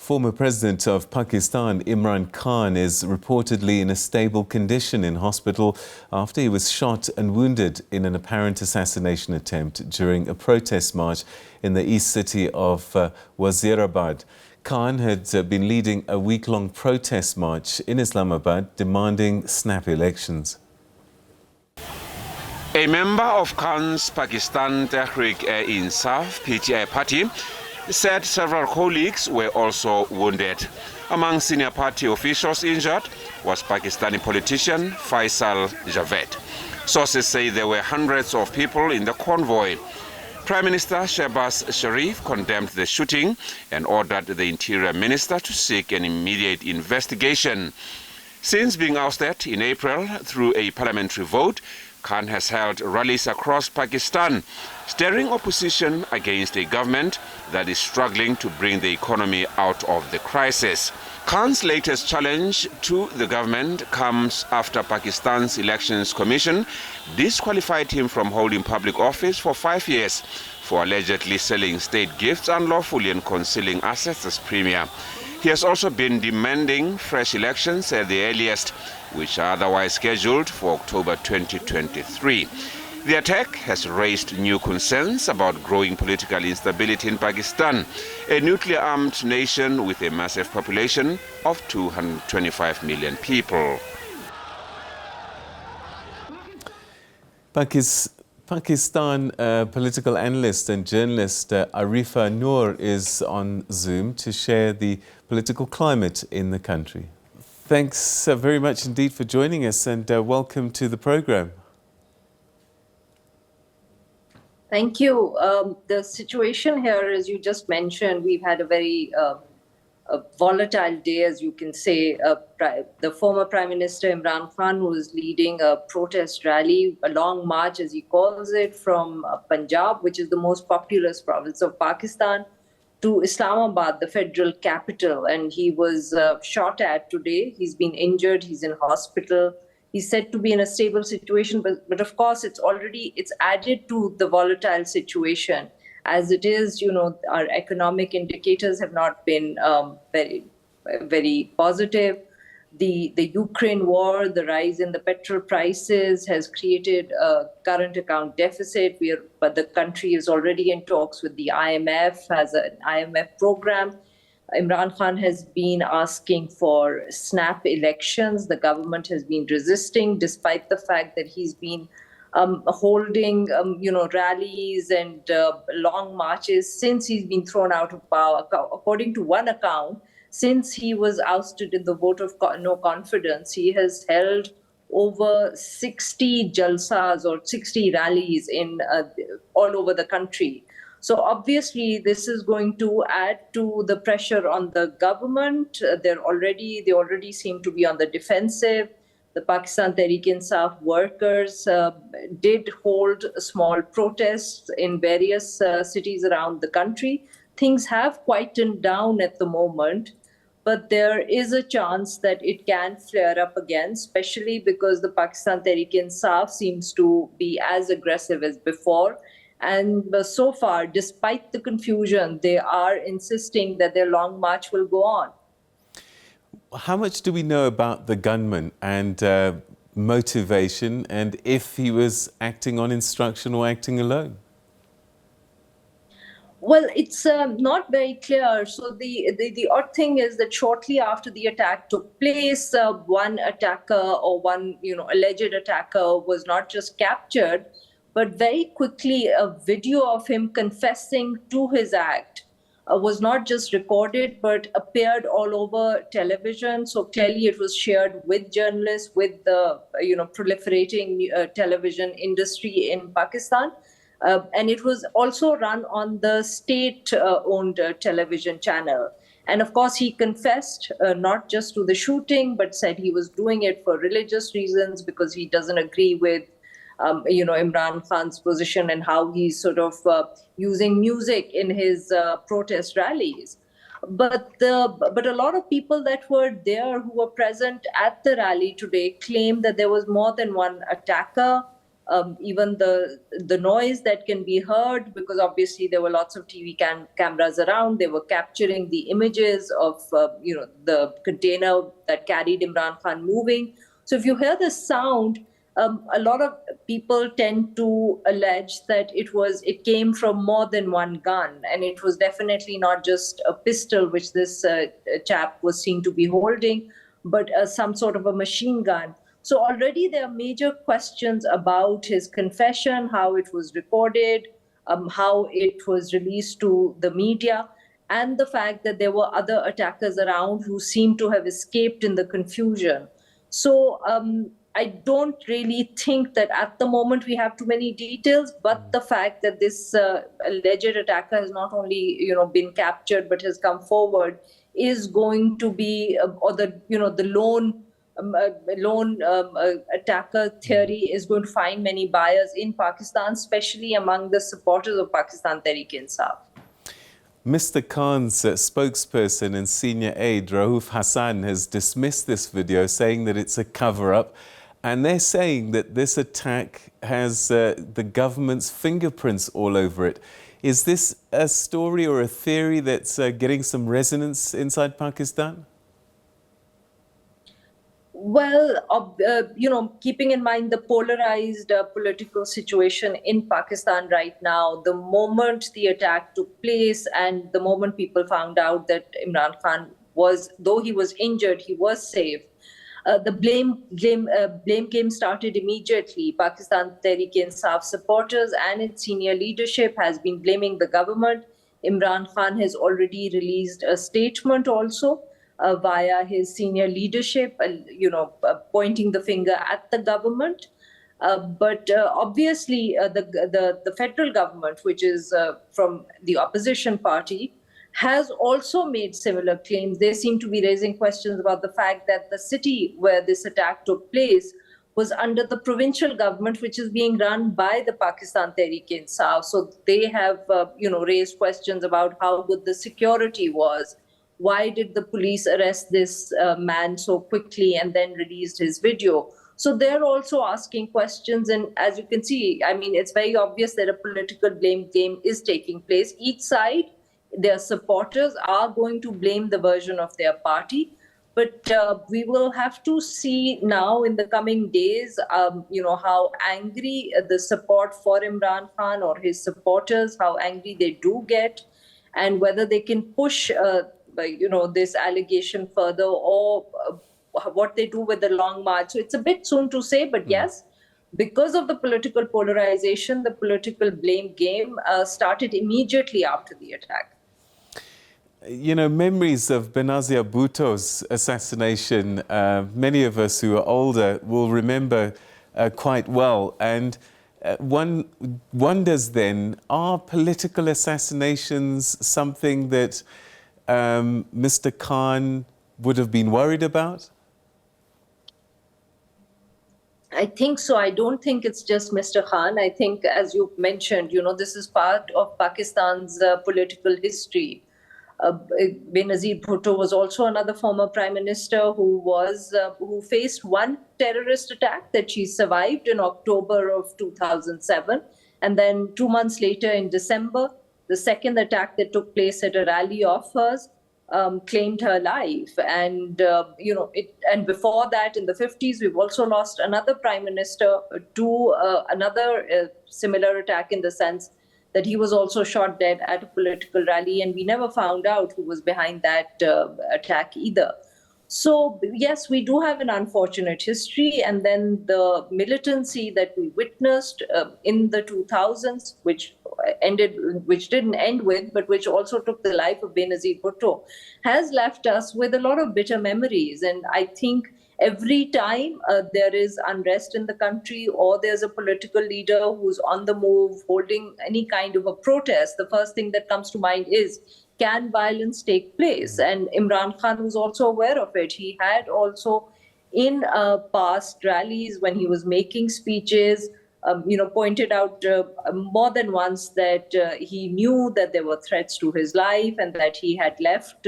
Former President of Pakistan, Imran Khan, is reportedly in a stable condition in hospital after he was shot and wounded in an apparent assassination attempt during a protest march in the east city of Wazirabad. Khan had been leading a week-long protest march in Islamabad demanding snap elections. A member of Khan's Pakistan Tehreek-e-Insaf (PTI) party said several colleagues were also wounded. Among senior party officials injured was Pakistani politician Faisal Javed. Sources say there were hundreds of people in the convoy. Prime Minister Shehbaz Sharif condemned the shooting and ordered the Interior Minister to seek an immediate investigation. Since being ousted in April through a parliamentary vote, Khan has held rallies across Pakistan, stirring opposition against a government that is struggling to bring the economy out of the crisis. Khan's latest challenge to the government comes after Pakistan's Elections Commission disqualified him from holding public office for 5 years for allegedly selling state gifts unlawfully and concealing assets as premier. He has also been demanding fresh elections at the earliest, which are otherwise scheduled for October 2023. The attack has raised new concerns about growing political instability in Pakistan, a nuclear-armed nation with a massive population of 225 million people. Pakistan political analyst and journalist Arifa Noor is on Zoom to share the political climate in the country. Thanks very much indeed for joining us, and welcome to the program. Thank you. The situation here, as you just mentioned, we've had a very volatile day, as you can say. The former Prime Minister Imran Khan, who is leading a protest rally, a long march, as he calls it, from Punjab, which is the most populous province of Pakistan, to Islamabad, the federal capital. And he was shot at today. He's been injured. He's in hospital. He's said to be in a stable situation, but of course, it's added to the volatile situation. As it is, our economic indicators have not been very positive. The Ukraine war, the rise in the petrol prices has created a current account deficit. But the country is already in talks with the IMF, has an IMF program. Imran Khan has been asking for snap elections. The government has been resisting, despite the fact that he's been holding, rallies and long marches since he's been thrown out of power. According to one account, since he was ousted in the vote of no confidence, he has held over 60 jalsas or 60 rallies in all over the country. So obviously, this is going to add to the pressure on the government. They already seem to be on the defensive. The Pakistan Tehreek-e-Insaf workers did hold small protests in various cities around the country. Things have quietened down at the moment, but there is a chance that it can flare up again, especially because the Pakistan Tehreek-e-Insaf seems to be as aggressive as before. And so far, despite the confusion, they are insisting that their long march will go on. How much do we know about the gunman and motivation, and if he was acting on instruction or acting alone? Well, it's not very clear. So the odd thing is that shortly after the attack took place, one attacker or one alleged attacker was not just captured, but very quickly a video of him confessing to his act was not just recorded, but appeared all over television. So clearly it was shared with journalists, with the proliferating television industry in Pakistan. And it was also run on the state-owned television channel. And of course, he confessed not just to the shooting, but said he was doing it for religious reasons because he doesn't agree with Imran Khan's position and how he's sort of using music in his protest rallies. But a lot of people that were there who were present at the rally today claim that there was more than one attacker. even the noise that can be heard, because obviously there were lots of TV cameras around. They were capturing the images of the container that carried Imran Khan moving. So if you hear the sound, a lot of people tend to allege that it came from more than one gun, and it was definitely not just a pistol which this chap was seen to be holding, but some sort of a machine gun. So already there are major questions about his confession, how it was recorded, how it was released to the media, and the fact that there were other attackers around who seemed to have escaped in the confusion. So I don't really think that at the moment we have too many details, but the fact that this alleged attacker has not only been captured but has come forward is going to be, or the lone attacker theory is going to find many buyers in Pakistan, especially among the supporters of Pakistan Tehreek-e-Insaf. Mr. Khan's spokesperson and senior aide, Rauf Hassan, has dismissed this video, saying that it's a cover-up. And they're saying that this attack has the government's fingerprints all over it. Is this a story or a theory that's getting some resonance inside Pakistan? Well, keeping in mind the polarized political situation in Pakistan right now, the moment the attack took place and the moment people found out that Imran Khan though he was injured, he was safe, the blame game started immediately. Pakistan Tehreek-e-Insaf supporters and its senior leadership has been blaming the government. Imran Khan has already released a statement also via his senior leadership, pointing the finger at the government. But obviously, the federal government, which is from the opposition party, has also made similar claims. They seem to be raising questions about the fact that the city where this attack took place was under the provincial government, which is being run by the Pakistan Tehreek-e-Insaf. So they have, raised questions about how good the security was. Why did the police arrest this man so quickly and then released his video? So they're also asking questions. And as you can see, I mean, it's very obvious that a political blame game is taking place. Each side, their supporters are going to blame the version of their party. But we will have to see now in the coming days, how angry the support for Imran Khan or his supporters, how angry they do get, and whether they can push, this allegation further, or what they do with the long march. So it's a bit soon to say, but yes, because of the political polarization, the political blame game started immediately after the attack. You know, memories of Benazir Bhutto's assassination, many of us who are older will remember quite well. And one wonders then, are political assassinations something that Mr. Khan would have been worried about? I think so. I don't think it's just Mr. Khan. I think, as you mentioned, this is part of Pakistan's political history. Benazir Bhutto was also another former prime minister who faced one terrorist attack that she survived in October of 2007. And then 2 months later in December, the second attack that took place at a rally of hers claimed her life. And, and before that, in the 50s, we've also lost another prime minister to another similar attack, in the sense that he was also shot dead at a political rally, and we never found out who was behind that attack either. So yes, we do have an unfortunate history, and then the militancy that we witnessed in the 2000s, which didn't end with, but which also took the life of Benazir Bhutto, has left us with a lot of bitter memories. And I think every time there is unrest in the country, or there's a political leader who's on the move holding any kind of a protest, the first thing that comes to mind is, can violence take place? And Imran Khan was also aware of it. He had also, in past rallies, when he was making speeches, pointed out more than once that he knew that there were threats to his life, and that he had left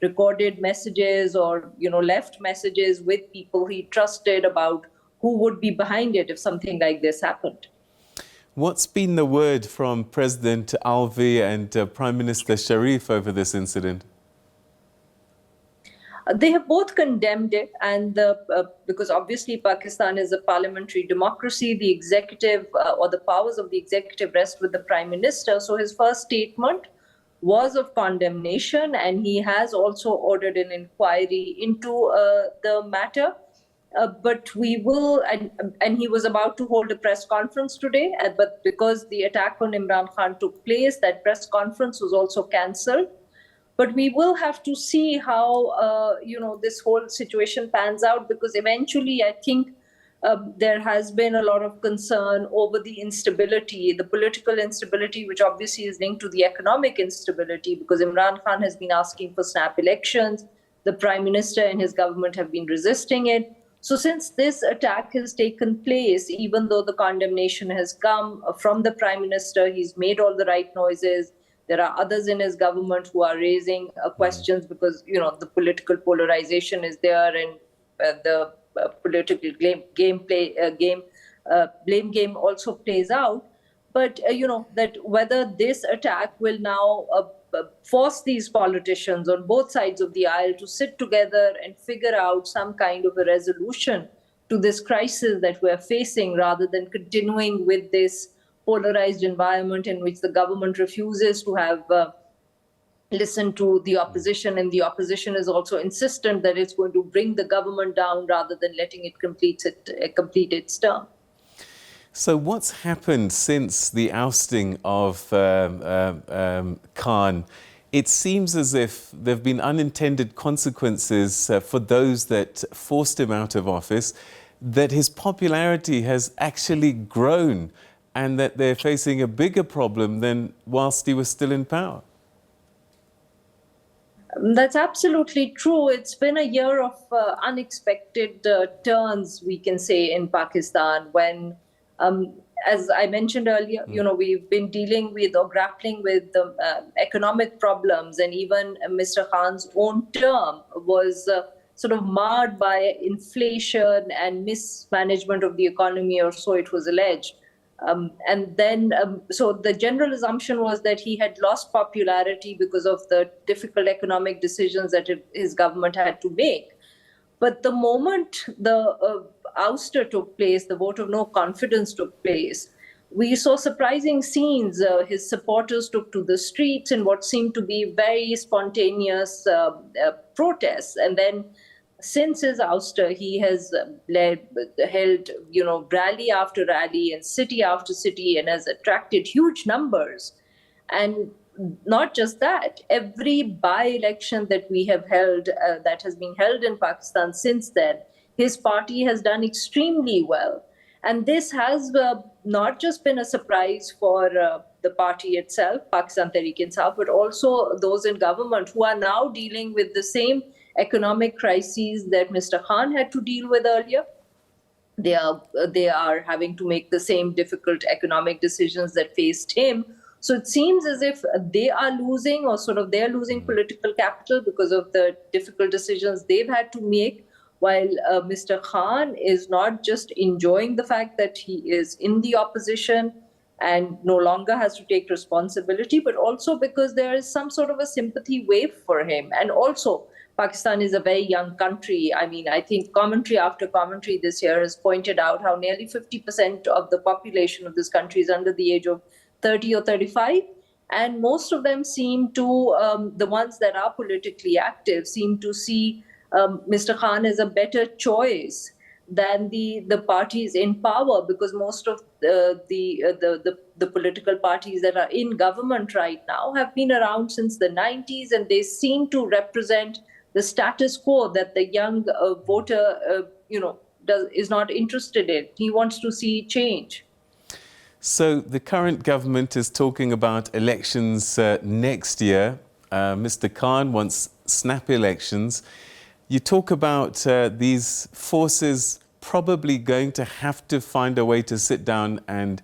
recorded messages or left messages with people he trusted about who would be behind it if something like this happened. What's been the word from President Alvi and Prime Minister Sharif over this incident? They have both condemned it, and because obviously Pakistan is a parliamentary democracy, the executive or the powers of the executive rest with the Prime Minister. So his first statement was of condemnation, and he has also ordered an inquiry into the matter. But we will, and he was about to hold a press conference today, but because the attack on Imran Khan took place, that press conference was also cancelled. But we will have to see how this whole situation pans out, because eventually I think there has been a lot of concern over the instability, the political instability, which obviously is linked to the economic instability, because Imran Khan has been asking for snap elections. The Prime Minister and his government have been resisting it. So since this attack has taken place, even though the condemnation has come from the Prime Minister, he's made all the right noises. There are others in his government who are raising questions because, the political polarization is there, and the political blame game also plays out. But, that whether this attack will now force these politicians on both sides of the aisle to sit together and figure out some kind of a resolution to this crisis that we're facing, rather than continuing with this polarized environment in which the government refuses to have listen to the opposition, and the opposition is also insistent that it's going to bring the government down rather than letting it complete its term. So what's happened since the ousting of Khan? It seems as if there have been unintended consequences for those that forced him out of office, that his popularity has actually grown, and that they're facing a bigger problem than whilst he was still in power. That's absolutely true. It's been a year of unexpected turns, we can say, in Pakistan, when, as I mentioned earlier, we've been dealing with or grappling with the economic problems, and even Mr. Khan's own term was sort of marred by inflation and mismanagement of the economy, or so it was alleged. So the general assumption was that he had lost popularity because of the difficult economic decisions that his government had to make. But the moment the ouster took place, the vote of no confidence took place, we saw surprising scenes. His supporters took to the streets in what seemed to be very spontaneous protests. And then since his ouster, he has held, rally after rally and city after city, and has attracted huge numbers. And not just that, every by-election that we have held, that has been held in Pakistan since then, his party has done extremely well. And this has not just been a surprise for the party itself, Pakistan Tehreek-e-Insaf, but also those in government who are now dealing with the same economic crises that Mr. Khan had to deal with earlier. They are having to make the same difficult economic decisions that faced him. So it seems as if they are losing, or sort of they're losing political capital because of the difficult decisions they've had to make, while Mr. Khan is not just enjoying the fact that he is in the opposition and no longer has to take responsibility, but also because there is some sort of a sympathy wave for him. And also, Pakistan is a very young country. I mean, I think commentary after commentary this year has pointed out how nearly 50% of the population of this country is under the age of 30 or 35. And most of them seem to, the ones that are politically active, seem to see Mr. Khan as a better choice than the parties in power, because most of the political parties that are in government right now have been around since the 90s, and they seem to represent the status quo that the young voter, is not interested in. He wants to see change. So the current government is talking about elections next year. Mr. Khan wants snap elections. You talk about these forces probably going to have to find a way to sit down and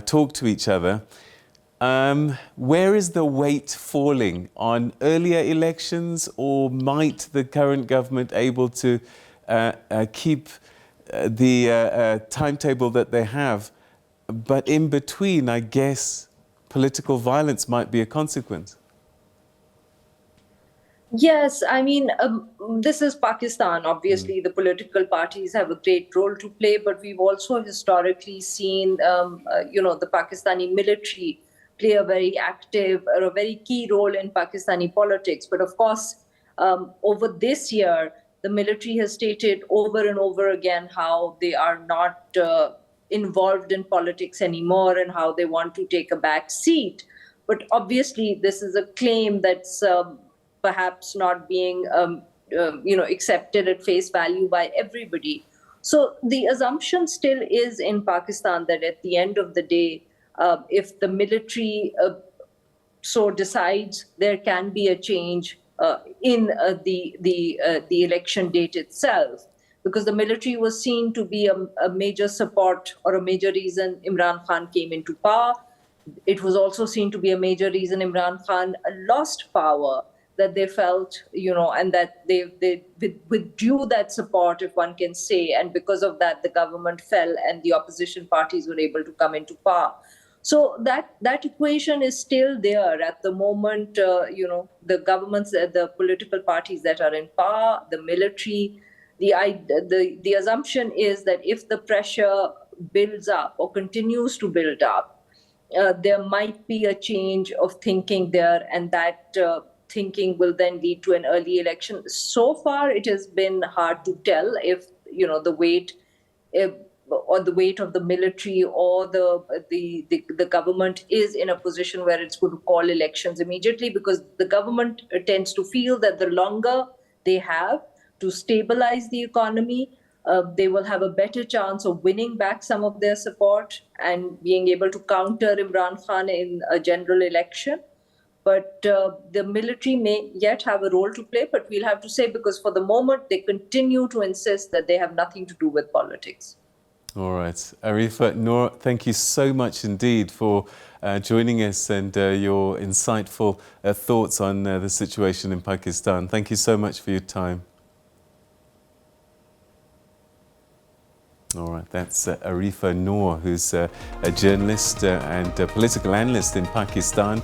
talk to each other. Where is the weight falling, on earlier elections, or might the current government able to keep the timetable that they have. But in between, I guess, political violence might be a consequence. Yes, I mean, this is Pakistan. Obviously, the political parties have a great role to play, but we've also historically seen, the Pakistani military play a very active or a very key role in Pakistani politics. But of course, over this year, the military has stated over and over again how they are not involved in politics anymore and how they want to take a back seat. But obviously, this is a claim that's perhaps not being accepted at face value by everybody. So the assumption still is in Pakistan that at the end of the day, if the military so decides, there can be a change in the election date itself, because the military was seen to be a major support or a major reason Imran Khan came into power. It was also seen to be a major reason Imran Khan lost power, that they felt, and that they withdrew that support, if one can say, and because of that, the government fell and the opposition parties were able to come into power. So that equation is still there at the moment. The governments, the political parties that are in power, the military, the assumption is that if the pressure builds up or continues to build up, there might be a change of thinking there, and that thinking will then lead to an early election. So far, it has been hard to tell if the weight of the military or the government is in a position where it's going to call elections immediately, because the government tends to feel that the longer they have to stabilize the economy, they will have a better chance of winning back some of their support and being able to counter Imran Khan in a general election. But the military may yet have a role to play, but we'll have to say, because for the moment, they continue to insist that they have nothing to do with politics. All right. Arifa Noor, thank you so much indeed for joining us and your insightful thoughts on the situation in Pakistan. Thank you so much for your time. All right, that's Arifa Noor, who's a journalist and a political analyst in Pakistan.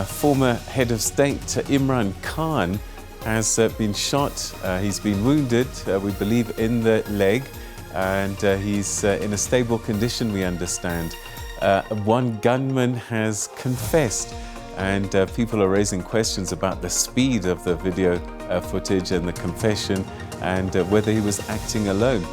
Former head of state Imran Khan has been shot. He's been wounded, we believe, in the leg, and he's in a stable condition, we understand. One gunman has confessed, and people are raising questions about the speed of the video footage and the confession, and whether he was acting alone.